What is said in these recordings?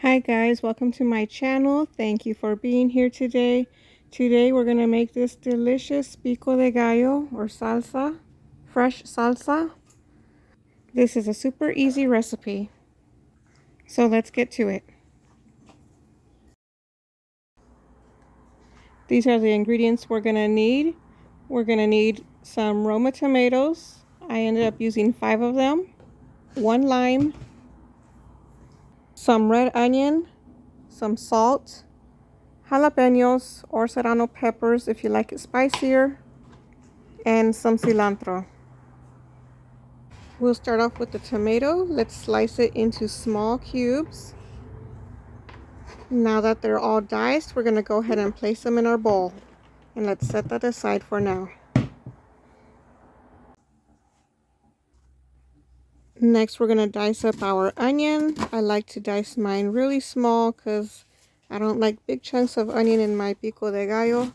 Hi guys, welcome to my channel. Thank you for being here today. Today we're going to make this delicious Pico de Gallo or salsa, fresh salsa. This is a super easy recipe. So let's get to it. These are the ingredients we're going to need. We're going to need some Roma tomatoes. I ended up using 5 of them. 1 lime, some red onion, some salt, jalapenos or serrano peppers if you like it spicier, and some cilantro. We'll start off with the tomato. Let's slice it into small cubes. Now that they're all diced, we're going to go ahead and place them in our bowl. And let's set that aside for now. Next, we're going to dice up our onion. I like to dice mine really small because I don't like big chunks of onion in my pico de gallo.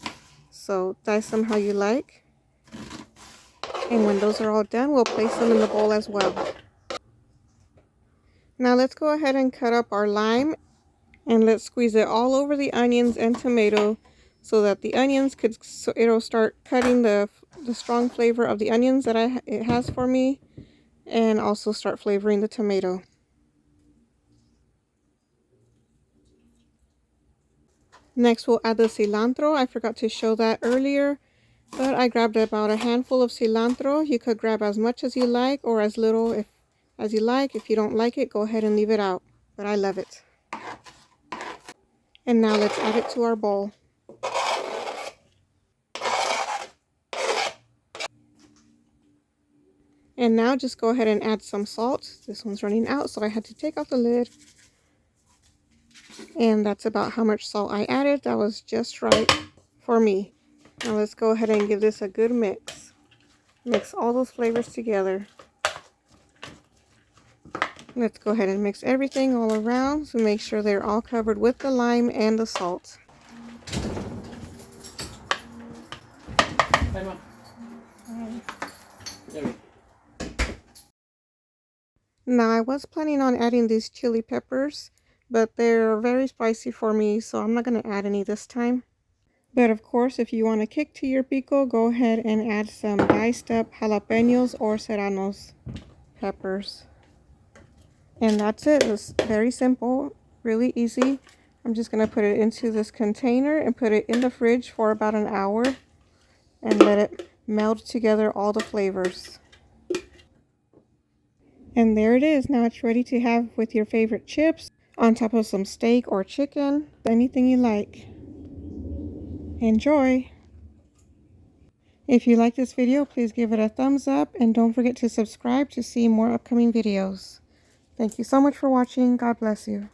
So dice them how you like. And when those are all done, we'll place them in the bowl as well. Now let's go ahead and cut up our lime. And let's squeeze it all over the onions and tomato so that the onions it'll start cutting the strong flavor of the onions that it has for me, and also start flavoring the tomato. Next we'll add the cilantro. I forgot to show that earlier, but I grabbed about a handful of cilantro. You could grab as much as you like or as little as you like. If you don't like it, go ahead and leave it out, but I love it. And now let's add it to our bowl. And now just go ahead and add some salt. This one's running out, so I had to take off the lid. And that's about how much salt I added. That was just right for me. Now let's go ahead and give this a good mix. Mix all those flavors together. Let's go ahead and mix everything all around to make sure they're all covered with the lime and the salt. Now I was planning on adding these chili peppers, but they're very spicy for me, so I'm not going to add any this time. But of course, if you want to kick to your pico, go ahead and add some diced up jalapenos or serranos peppers. And that's it. It's very simple, really easy. I'm just going to put it into this container and put it in the fridge for about an hour and let it meld together all the flavors. And there it is. Now it's ready to have with your favorite chips, on top of some steak or chicken, anything you like. Enjoy! If you like this video, please give it a thumbs up and don't forget to subscribe to see more upcoming videos. Thank you so much for watching. God bless you.